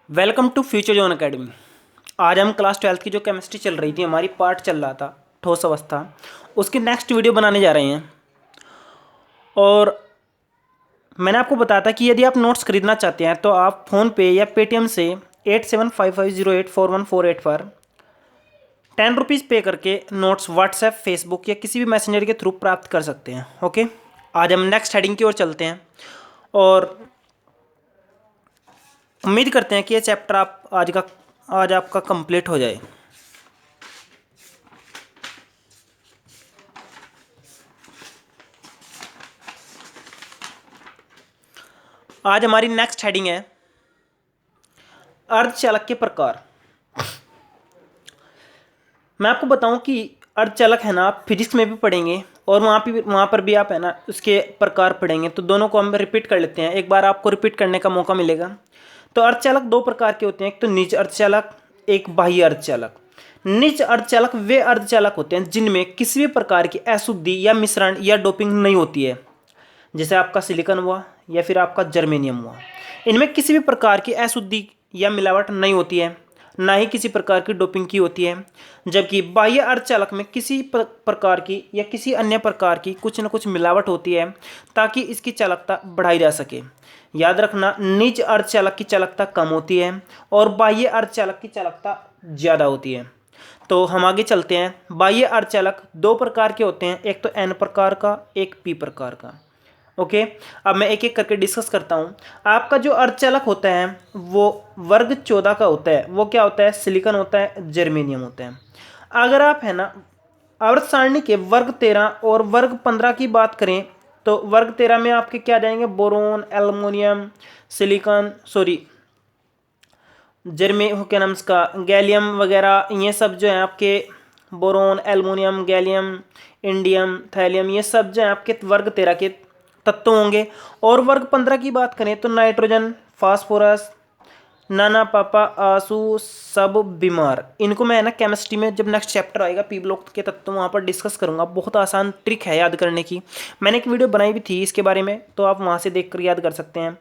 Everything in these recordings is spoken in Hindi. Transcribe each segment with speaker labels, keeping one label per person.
Speaker 1: Welcome to future zone academy. आज हम क्लास 12th की जो केमिस्ट्री चल रही थी, हमारी पार्ट चल रहा था ठोस अवस्था, उसकी नेक्स्ट वीडियो बनाने जा रहे हैं। और मैंने आपको बताया था कि यदि आप नोट्स खरीदना चाहते हैं तो आप फ़ोनपे या पेटीएम से 8755084148 पर 10 रुपीज़ पे करके नोट्स व्हाट्सएप, फेसबुक या किसी भी मैसेंजर के थ्रू प्राप्त कर सकते हैं। ओके, आज हम नेक्स्ट हेडिंग की ओर चलते हैं और उम्मीद करते हैं कि ये चैप्टर आज आपका कंप्लीट हो जाए। आज हमारी नेक्स्ट हेडिंग है अर्धचालक के प्रकार। मैं आपको बताऊं कि अर्धचालक है ना, आप फिजिक्स में भी पढ़ेंगे और वहाँ पर भी आप है ना उसके प्रकार पढ़ेंगे, तो दोनों को हम रिपीट कर लेते हैं। एक बार आपको रिपीट करने का मौका मिलेगा। तो अर्धचालक दो प्रकार के होते हैं, एक तो निज अर्धचालक, एक बाह्य अर्धचालक। निज अर्धचालक वे अर्धचालक होते हैं जिनमें किसी भी प्रकार की अशुद्धि या मिश्रण या डोपिंग नहीं होती है, जैसे आपका सिलिकॉन हुआ या फिर आपका जर्मेनियम हुआ। इनमें किसी भी प्रकार की अशुद्धि या मिलावट नहीं होती है, ना ही किसी प्रकार की डोपिंग की होती है। जबकि बाह्य अर्धचालक में किसी प्रकार की या किसी अन्य प्रकार की कुछ न कुछ मिलावट होती है ताकि इसकी चालकता बढ़ाई जा सके। याद रखना, निज अर्धचालक की चालकता कम होती है और बाह्य अर्धचालक की चालकता ज़्यादा होती है। तो हम आगे चलते हैं। बाह्य अर्धचालक दो प्रकार के होते हैं, एक तो एन प्रकार का, एक पी प्रकार का। ओके, अब मैं एक एक करके डिस्कस करता हूँ। आपका जो अर्धचालक होता है वो वर्ग 14 का होता है। वो क्या होता है? सिलिकॉन होता है, जर्मेनियम होता है। अगर आप है ना आवर्त सारणी के वर्ग 13 और वर्ग 15 की बात करें तो वर्ग 13 में आपके क्या जाएंगे? बोरोन, एल्युमिनियम, सिलिकॉन, क्या नाम इसका, गैलियम वगैरह, ये सब जो है आपके boron, aluminium, gallium, indium, thallium, ये सब जो है आपके वर्ग 13 के तत्व होंगे। और वर्ग 15 की बात करें तो नाइट्रोजन, फास्फोरस, नाना पापा, आंसू, सब बीमार। इनको मैं है ना केमिस्ट्री में जब नेक्स्ट चैप्टर आएगा पी ब्लॉक के तत्व, वहाँ पर डिस्कस करूँगा। बहुत आसान ट्रिक है याद करने की, मैंने एक वीडियो बनाई भी थी इसके बारे में, तो आप वहाँ से देखकर याद कर सकते हैं।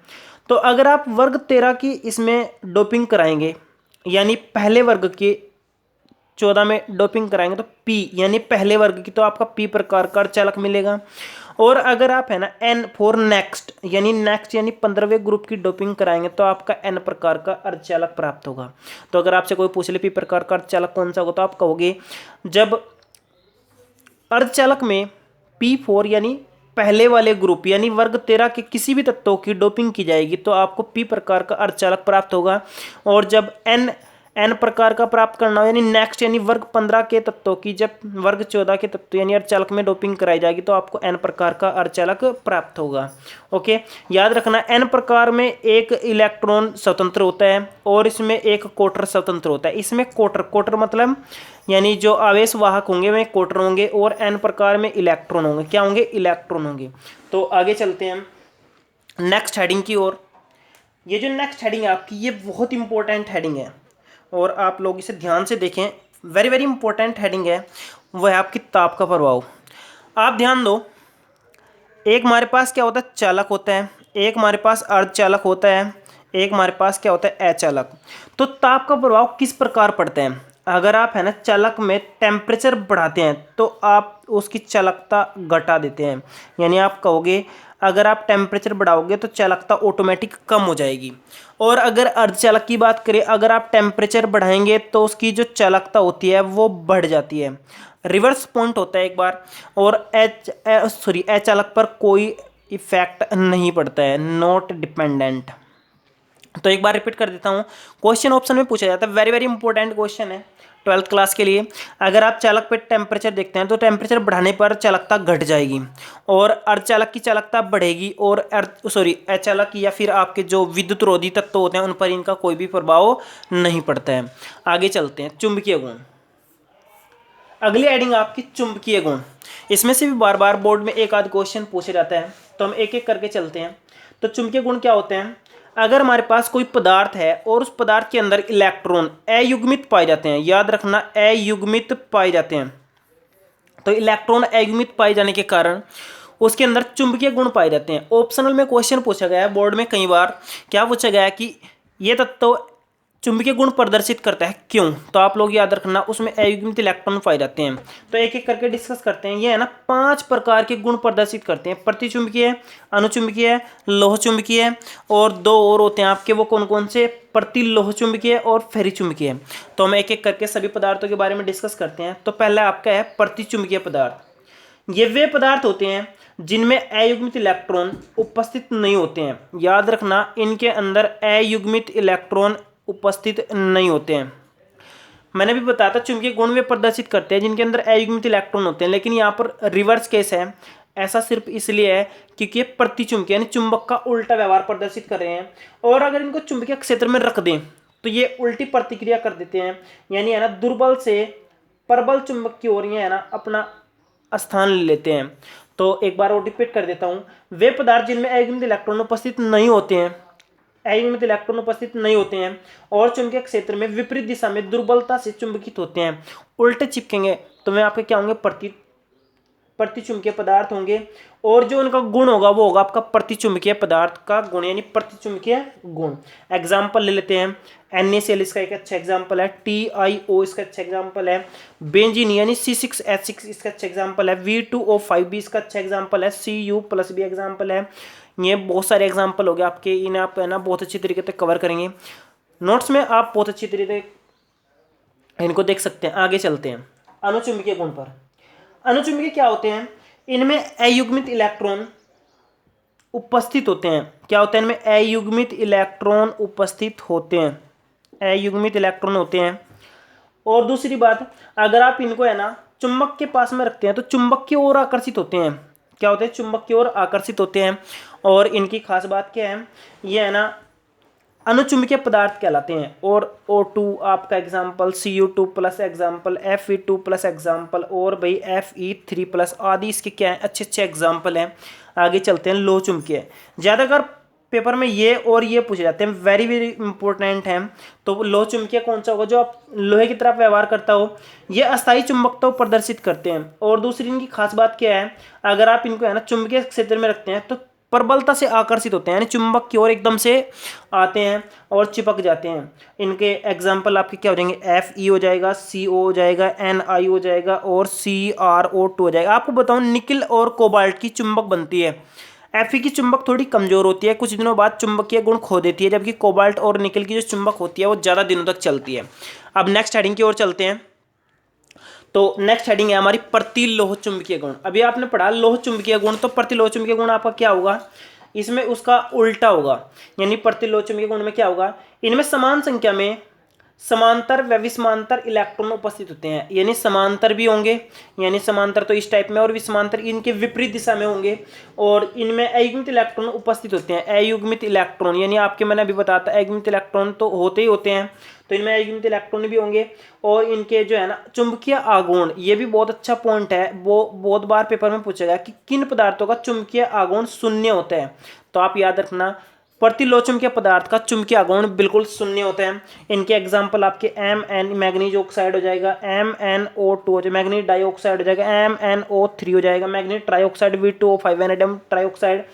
Speaker 1: तो अगर आप वर्ग 13 की इसमें डोपिंग कराएंगे, यानी पहले वर्ग के 14 में डोपिंग कराएंगे तो पी यानी पहले वर्ग की, तो आपका पी प्रकार का अर्धचालक मिलेगा। और अगर आप है ना एन फॉर नेक्स्ट यानी 15वें ग्रुप की डोपिंग कराएंगे तो आपका एन प्रकार का अर्धचालक प्राप्त होगा। तो अगर आपसे कोई पूछ ले पी प्रकार का अर्धचालक कौन सा होगा, तो आप कहोगे जब अर्धचालक में P4 यानी पहले वाले ग्रुप यानी वर्ग 13 के किसी भी तत्वों की डोपिंग की जाएगी तो आपको पी प्रकार का अर्धचालक प्राप्त होगा। और जब एन प्रकार का प्राप्त करना हो यानी नेक्स्ट यानी वर्ग 15 के तत्वों की जब वर्ग 14 के तत्व यानी अर्धचालक में डोपिंग कराई जाएगी तो आपको एन प्रकार का अर्धचालक प्राप्त होगा। ओके, याद रखना, एन प्रकार में एक इलेक्ट्रॉन स्वतंत्र होता है और इसमें एक कोटर स्वतंत्र होता है। इसमें कोटर मतलब यानी जो आवेश वाहक होंगे वे कोटर होंगे और एन प्रकार में इलेक्ट्रॉन होंगे। क्या होंगे? इलेक्ट्रॉन होंगे। तो आगे चलते हैं नेक्स्ट हेडिंग की ओर। ये जो नेक्स्ट हेडिंग है आपकी, ये बहुत इंपॉर्टेंट हेडिंग है और आप लोग इसे ध्यान से देखें। वेरी वेरी इंपॉर्टेंट हेडिंग है, वह है आपकी ताप का प्रभाव। आप ध्यान दो, एक हमारे पास क्या होता है? चालक होता है, एक हमारे पास अर्धचालक होता है, एक हमारे पास क्या होता है? अचालक। तो ताप का प्रभाव किस प्रकार पड़ता है? अगर आप है ना चालक में टेम्परेचर बढ़ाते हैं तो आप उसकी चालकता घटा देते हैं। यानी आप कहोगे अगर आप टेम्परेचर बढ़ाओगे तो चालकता ऑटोमेटिक कम हो जाएगी। और अगर अर्धचालक की बात करें, अगर आप टेम्परेचर बढ़ाएंगे तो उसकी जो चालकता होती है वो बढ़ जाती है। रिवर्स पॉइंट होता है एक बार। और अचालक पर कोई इफेक्ट नहीं पड़ता है, नॉट डिपेंडेंट। तो एक बार रिपीट कर देता हूँ, क्वेश्चन ऑप्शन में पूछा जाता है, वेरी वेरी इंपॉर्टेंट क्वेश्चन है 12th क्लास के लिए। अगर आप चालक पे टेम्परेचर देखते हैं तो टेम्परेचर बढ़ाने पर चालकता घट जाएगी और अर्धचालक की चालकता बढ़ेगी और अचालक या फिर आपके जो विद्युत रोधी तत्व होते हैं उन पर इनका कोई भी प्रभाव नहीं पड़ता है। आगे चलते हैं, चुंबकीय गुण। अगली हेडिंग आपकी चुंबकीय गुण। इसमें से भी बार बार बोर्ड में एक आध क्वेश्चन पूछा जाता है, तो हम एक एक करके चलते हैं। तो चुंबकीय गुण क्या होते हैं? अगर हमारे पास कोई पदार्थ है और उस पदार्थ के अंदर इलेक्ट्रॉन अयुग्मित पाए जाते हैं, याद रखना अयुग्मित पाए जाते हैं, तो इलेक्ट्रॉन अयुग्मित पाए जाने के कारण उसके अंदर चुंबकीय गुण पाए जाते हैं। ऑप्शनल में क्वेश्चन पूछा गया है बोर्ड में कई बार, क्या पूछा गया है कि ये तत्व चुंबकीय गुण प्रदर्शित करता है, क्यों? तो आप लोग याद रखना, उसमें अयुग्मित इलेक्ट्रॉन पाए जाते हैं। तो एक एक करके डिस्कस करते हैं। ये है ना 5 प्रकार के गुण प्रदर्शित करते हैं, प्रतिचुंबकीय, अनुचुंबकीय, लोह चुंबकीय, और 2 और होते हैं आपके, वो कौन कौन से? प्रतिलोह चुंबकीय और फेरिचुंबकीय। तो हम एक एक करके सभी पदार्थों के बारे में डिस्कस करते हैं। तो पहला आपका है प्रतिचुंबकीय पदार्थ। ये वे पदार्थ होते हैं जिनमें अयुग्मित इलेक्ट्रॉन उपस्थित नहीं होते हैं। याद रखना, इनके अंदर अयुग्मित इलेक्ट्रॉन उपस्थित नहीं होते हैं। मैंने भी बताया था चुंबकीय गुण वे प्रदर्शित करते हैं जिनके अंदर अयुग्मित इलेक्ट्रॉन होते हैं, लेकिन यहाँ पर रिवर्स केस है। ऐसा सिर्फ इसलिए है क्योंकि ये प्रतिचुंबकीय यानी चुंबक का उल्टा व्यवहार प्रदर्शित कर रहे हैं, और अगर इनको चुंबकीय क्षेत्र में रख दें तो ये उल्टी प्रतिक्रिया कर देते हैं, यानी है ना दुर्बल से प्रबल चुंबक की ओर ये है ना अपना स्थान ले लेते हैं। तो एक बार और रिपीट कर देता हूँ, वे पदार्थ जिनमें अयुग्मित इलेक्ट्रॉन उपस्थित नहीं होते हैं, अयुग्मित इलेक्ट्रॉन उपस्थित नहीं होते हैं और चुंबकीय क्षेत्र में विपरीत दिशा में दुर्बलता से चुंबकित होते हैं, उल्टे चिपकेंगे, तो वे आपके क्या होंगे? प्रतिचुंबकीय पदार्थ होंगे। और जो उनका गुण होगा वो होगा आपका प्रतिचुंबकीय पदार्थ का गुण, यानी प्रतिचुंबकीय गुण। एग्जाम्पल ले लेते हैं, NaCl इसका एक अच्छा एग्जाम्पल है, TiO इसका अच्छा एग्जाम्पल है, बेंजीन यानी C6H6 इसका अच्छा एग्जाम्पल है, V2O5 भी इसका अच्छा एग्जाम्पल है, Cu+ भी एग्जाम्पल है। ये बहुत सारे एग्जाम्पल हो गए आपके, इन्हें आप है ना बहुत अच्छी तरीके से कवर करेंगे नोट्स में, आप बहुत अच्छी तरीके इनको देख सकते हैं। आगे चलते हैं अणुचुंबकीय गुण पर। अणुचुंबकीय क्या होते हैं? इनमें अयुग्मित इलेक्ट्रॉन उपस्थित होते हैं। क्या होता है? इनमें अयुग्मित इलेक्ट्रॉन उपस्थित होते हैं, अयुग्मित इलेक्ट्रॉन होते हैं। और दूसरी बात, अगर आप इनको है ना चुंबक के पास में रखते हैं तो चुंबक की ओर आकर्षित होते हैं। क्या होते हैं? चुंबक की ओर आकर्षित होते हैं। और इनकी खास बात क्या है? ये है ना अनुचुंबकीय पदार्थ कहलाते हैं। और O2 आपका example, Cu2+ example, Fe2+ example, और भाई Fe3+ आदि इसके क्या है? अच्छे अच्छे एग्जाम्पल हैं। आगे चलते हैं लोह चुंबकीय। ज़्यादातर पेपर में ये और ये पूछे जाते हैं, वेरी वेरी इंपॉर्टेंट हैं। तो लोह चुंबकीय कौन सा होगा? जो आप लोहे की तरफ व्यवहार करता हो। ये अस्थायी चुंबकत्व प्रदर्शित करते हैं। और दूसरी इनकी खास बात क्या है? अगर आप इनको है ना चुंबकीय क्षेत्र में रखते हैं तो प्रबलता से आकर्षित होते हैं, यानी चुंबक की ओर एकदम से आते हैं और चिपक जाते हैं। इनके एग्जाम्पल आपके क्या हो जाएंगे? Fe हो जाएगा, CO हो जाएगा, Ni हो जाएगा, और CrO2 हो जाएगा। आपको बताऊं, निकिल और कोबाल्ट की चुंबक बनती है। Fe की चुंबक थोड़ी कमजोर होती है, कुछ दिनों बाद चुंबकीय गुण खो देती है, जबकि कोबाल्ट और निकिल की जो चुंबक होती है वो ज़्यादा दिनों तक चलती है। अब नेक्स्ट हेडिंग की ओर चलते हैं। तो नेक्स्ट हेडिंग है हमारी प्रतिलोह चुंबकीय गुण। अभी आपने पढ़ा लोह चुंबकीय गुण, तो प्रतिलोह चुंबकीय गुण आपका क्या होगा? इसमें उसका उल्टा होगा, यानी प्रतिलोह चुंबकीय गुण में क्या होगा? इनमें समान संख्या में समांतर व विषमांतर इलेक्ट्रॉन उपस्थित होते हैं, यानी समांतर भी होंगे, यानी समांतर तो इस टाइप में, और विषमांतर इनके विपरीत दिशा में होंगे। और इनमें अयुग्मित इलेक्ट्रॉन उपस्थित होते हैं। अयुग्मित इलेक्ट्रॉन यानी आपके, मैंने अभी बताता, अयुग्मित इलेक्ट्रॉन तो होते ही होते हैं, तो इनमें अयुग्मित इलेक्ट्रॉन भी होंगे। और इनके जो है ना चुंबकीय आघूर्ण, ये भी बहुत अच्छा पॉइंट है, वो बहुत बार पेपर में पूछा गया कि किन पदार्थों का चुंबकीय आघूर्ण शून्य होता है। तो आप याद रखना, प्रतिलोह चुंबकीय पदार्थ का चुंबकीय आघूर्ण बिल्कुल शून्य होता है। इनके एग्जाम्पल आपके Mn मैग्नीज ऑक्साइड हो जाएगा, MnO2 हो जाएगा, मैग्नीज डाइऑक्साइड हो जाएगा, MnO3 हो जाएगा, manganese trioxide, V2O5 vanadium trioxide,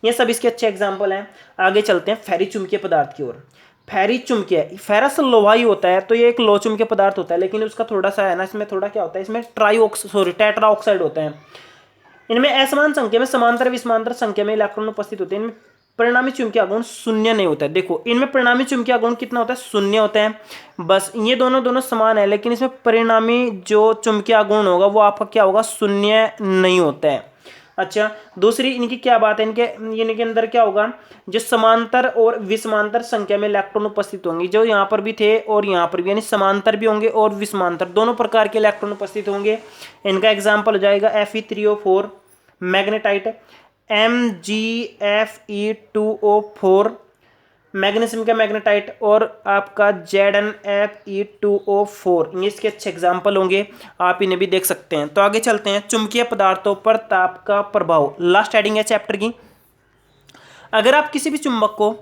Speaker 1: ये सब इसके अच्छे एग्जाम्पल हैं। आगे चलते हैं फेरी चुंबकीय पदार्थ की ओर। फेरी चुंबकीय, फेरस लोहा ही होता है, तो ये एक लोह चुंबकीय पदार्थ होता है, लेकिन उसका थोड़ा सा है ना, इसमें थोड़ा क्या होता है, इसमें टेट्रा ऑक्साइड होता है। इनमें असमान संख्या में समांतर विषमांतर संख्या में इलेक्ट्रॉन उपस्थित होते हैं। इनमें परिणामी चुंबकीय आघूर्ण शून्य नहीं होता है। देखो, इनमें परिणामी चुंबकीय आघूर्ण कितना होता है? शून्य होता है। बस ये दोनों समान है, लेकिन इसमें परिणामी जो चुंबकीय आघूर्ण होगा वो आपका क्या होगा? शून्य नहीं होता है। अच्छा, दूसरी इनकी क्या बात है? इनके अंदर क्या होगा? जो समांतर और विषमांतर संख्या में इलेक्ट्रॉन उपस्थित होंगे, जो यहाँ पर भी थे और यहाँ पर भी, यानी समांतर भी होंगे और विषमांतर दोनों प्रकार के इलेक्ट्रॉन उपस्थित होंगे। इनका एग्जाम्पल हो जाएगा Fe3O4 मैग्नेटाइट, MgFe2O4 मैग्नीशियम का मैग्नेटाइट, और आपका ZnFe2O4, ये इसके अच्छे एग्जाम्पल होंगे, आप इन्हें भी देख सकते हैं। तो आगे चलते हैं, चुंबकीय पदार्थों पर ताप का प्रभाव। लास्ट हेडिंग है चैप्टर की। अगर आप किसी भी चुंबक को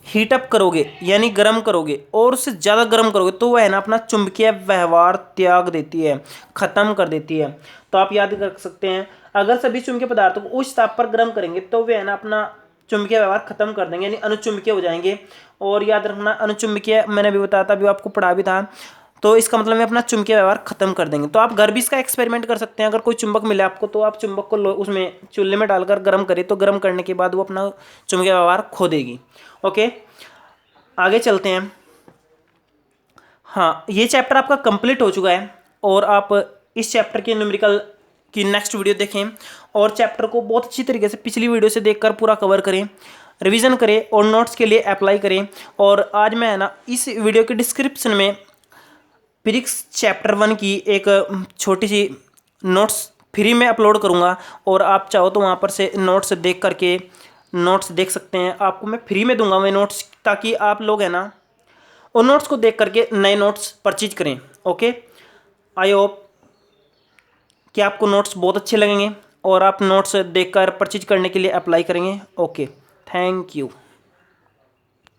Speaker 1: हीट अप करोगे, यानी गर्म करोगे, और उससे ज़्यादा गर्म करोगे, तो वह है ना अपना चुंबकीय व्यवहार त्याग देती है, ख़त्म कर देती है। तो आप याद रख सकते हैं, अगर सभी चुंबकीय पदार्थों को उच्च ताप पर गर्म करेंगे तो वे है ना अपना चुंबकीय व्यवहार खत्म कर देंगे, यानी अनुचुंबकीय हो जाएंगे। और याद रखना अनुचुंबकीय मैंने अभी बताया था, अभी आपको पढ़ा भी था, तो इसका मतलब है अपना चुंबकीय व्यवहार खत्म कर देंगे। तो आप घर भी इसका एक्सपेरिमेंट कर सकते हैं। अगर कोई चुंबक मिले आपको तो आप चुंबक को उसमें चूल्हे में डालकर गर्म करें, तो गर्म करने के बाद वो अपना चुंबकीय व्यवहार खो देगी। ओके, आगे चलते हैं। हाँ, ये चैप्टर आपका कंप्लीट हो चुका है और आप इस चैप्टर के न्यूमेरिकल की नेक्स्ट वीडियो देखें और चैप्टर को बहुत अच्छी तरीके से पिछली वीडियो से देखकर पूरा कवर करें, रिवीजन करें और नोट्स के लिए अप्लाई करें। और आज मैं है ना इस वीडियो के डिस्क्रिप्शन में फिजिक्स चैप्टर 1 की एक छोटी सी नोट्स फ्री में अपलोड करूँगा और आप चाहो तो वहाँ पर से नोट्स देख करके नोट्स देख सकते हैं। आपको मैं फ्री में दूंगा मैं नोट्स, ताकि आप लोग है ना उन नोट्स को देख करके नए नोट्स परचेज करें। ओके, आई होप कि आपको नोट्स बहुत अच्छे लगेंगे और आप नोट्स देखकर परचेज करने के लिए अप्लाई करेंगे। Okay, thank you.